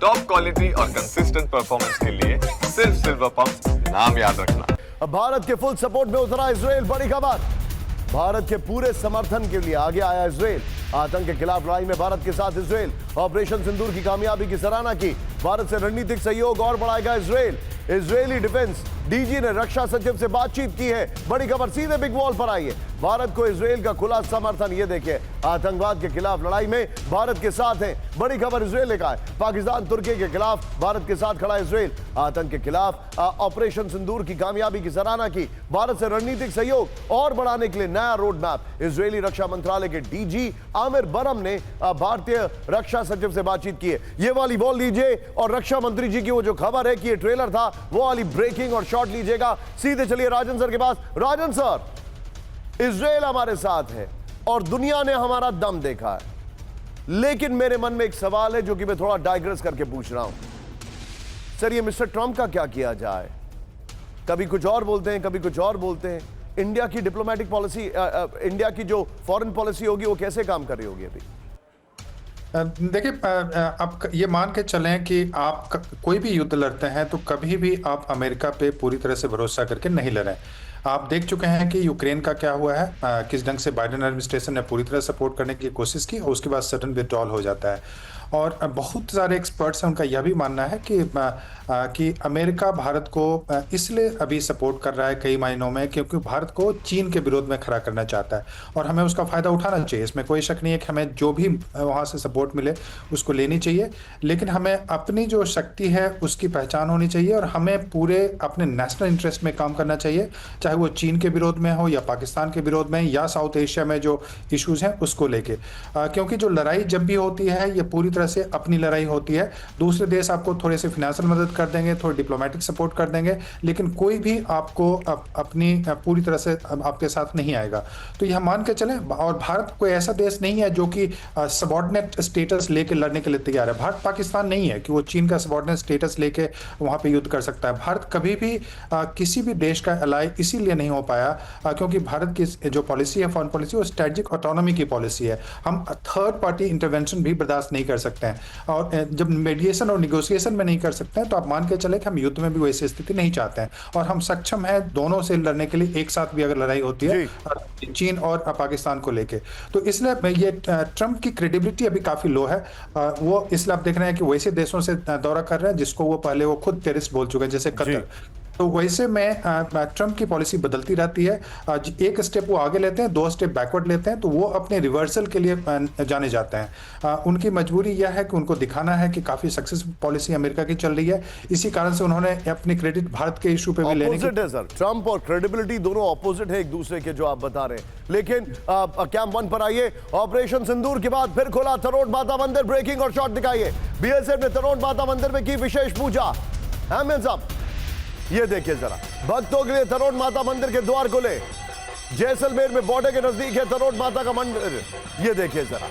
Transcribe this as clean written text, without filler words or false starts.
Top quality और consistent performance के लिए सिर्फ सिल्वर पंप नाम याद रखना। अब भारत के फुल सपोर्ट में उतरा इजराइल। बड़ी खबर, भारत के पूरे समर्थन के लिए आगे आया इजराइल। आतंक के खिलाफ लड़ाई में भारत के साथ इजराइल। ऑपरेशन सिंदूर की कामयाबी की सराहना की। भारत से रणनीतिक सहयोग और बढ़ाएगा इजराइल। इजरायली डिफेंस डीजी ने रक्षा सचिव से बातचीत की है। बड़ी खबर सीधे बिग वॉल पर आई है। भारत को इजराइल का खुला समर्थन। ये देखिए, आतंकवाद के खिलाफ लड़ाई में भारत के साथ है। बड़ी खबर इजराइल ने कहा है। पाकिस्तान तुर्की के खिलाफ भारत के साथ खड़ा इजराइल। आतंक के खिलाफ ऑपरेशन सिंदूर की कामयाबी की सराहना की। भारत से रणनीतिक सहयोग और बढ़ाने के लिए नया रोड मैप। इजरायली रक्षा मंत्रालय के डीजी आमिर बरम ने भारतीय रक्षा सचिव से बातचीत की है। ये वाली बॉल लीजिए और रक्षा मंत्री जी की वो जो खबर है कि ये ट्रेलर था, वो वाली ब्रेकिंग और शॉट लीजिएगा। सीधे चलिए राजन सर के पास। राजन सर, इजराइल हमारे साथ है और दुनिया ने हमारा दम देखा है, लेकिन मेरे मन में एक सवाल है जो कि मैं थोड़ा डाइग्रेस करके पूछ रहा हूं। सर, ये मिस्टर ट्रंप का क्या किया जाए? कभी कुछ और बोलते हैं, कभी कुछ और बोलते हैं। इंडिया की डिप्लोमेटिक पॉलिसी, इंडिया की जो फॉरेन पॉलिसी होगी वो कैसे काम कर रही होगी अभी? देखिए, आप ये मान के चलें कि आप कोई भी युद्ध लड़ते हैं तो कभी भी आप अमेरिका पे पूरी तरह से भरोसा करके नहीं लड़ें। आप देख चुके हैं कि यूक्रेन का क्या हुआ है, किस ढंग से बाइडेन एडमिनिस्ट्रेशन ने पूरी तरह सपोर्ट करने की कोशिश की और उसके बाद सडन विथड्रॉल हो जाता है। और बहुत सारे एक्सपर्ट्स हैं, उनका यह भी मानना है कि अमेरिका भारत को इसलिए अभी सपोर्ट कर रहा है कई मायनों में क्योंकि भारत को चीन के विरोध में खड़ा करना चाहता है और हमें उसका फ़ायदा उठाना चाहिए। इसमें कोई शक नहीं है कि हमें जो भी वहाँ से सपोर्ट मिले उसको लेनी चाहिए, लेकिन हमें अपनी जो शक्ति है उसकी पहचान होनी चाहिए और हमें पूरे अपने नेशनल इंटरेस्ट में काम करना चाहिए, चाहे वो चीन के विरोध में हो या पाकिस्तान के विरोध में या साउथ एशिया में जो इश्यूज़ हैं उसको लेके। क्योंकि जो लड़ाई जब भी होती है ये पूरी तरह से अपनी लड़ाई होती है। दूसरे देश आपको थोड़े से फाइनेंशियल मदद कर देंगे, थोड़ी डिप्लोमेटिक सपोर्ट कर देंगे, लेकिन कोई भी आपको अपनी पूरी तरह से आपके साथ नहीं आएगा। तो यह मान के चलें, और भारत कोई ऐसा देश नहीं है जो कि सबऑर्डिनेट स्टेटस लेके लड़ने के लिए तैयार है। भारत पाकिस्तान नहीं है कि वो चीन का सबऑर्डिनेट स्टेटस लेके वहां पे युद्ध कर सकता है। भारत कभी भी किसी भी देश का अलाई इसीलिए नहीं हो पाया क्योंकि भारत की जो पॉलिसी है, फॉरेन पॉलिसी, वो स्ट्रेटेजिक ऑटोनॉमी की पॉलिसी है। हम थर्ड पार्टी इंटरवेंशन भी बर्दाश्त नहीं कर सकते हैं और जब मीडिएशन और निगोशिएशन में नहीं कर सकते हैं तो आप मान के चले कि हम युद्ध में भी वैसी स्थिति नहीं चाहते हैं और हम सक्षम हैं दोनों से लड़ने के लिए, एक साथ भी अगर लड़ाई होती है चीन और पाकिस्तान को लेके। तो इसलिए ये ट्रंप की क्रेडिबिलिटी अभी काफी लो है। वो इसलिए आप देख रहे हैं कि वैसे देशों से दौरा कर रहे हैं जिसको वो पहले वो खुद टेररिस्ट बोल चुके हैं, जैसे कतर। तो वैसे में ट्रंप की पॉलिसी बदलती रहती है। एक स्टेप वो आगे लेते हैं, दो स्टेप बैकवर्ड लेते हैं, तो वो अपने रिवर्सल के लिए जाने जाते हैं। उनकी मजबूरी यह है कि उनको दिखाना है कि काफी सक्सेसफुल पॉलिसी अमेरिका की चल रही है। इसी कारण से उन्होंने अपनी क्रेडिट भारत के इशू पे भी लेने की। है सर, ट्रंप और क्रेडिबिलिटी दोनों ऑपोजिट है एक दूसरे के, जो आप बता रहे हैं। लेकिन कैंप 1 पर आइए। ऑपरेशन सिंदूर के बाद फिर खोला तरोड़ माता मंदिर। ब्रेकिंग और शॉट दिखाइए। बीएसएफ ने तरोड़ माता मंदिर में की विशेष पूजा। साहब, ये देखिए जरा, भक्तों के लिए तरोड़ माता मंदिर के द्वार खुले। जैसलमेर में बॉर्डर के नजदीक है तरोड़ माता का मंदिर। ये देखिए जरा,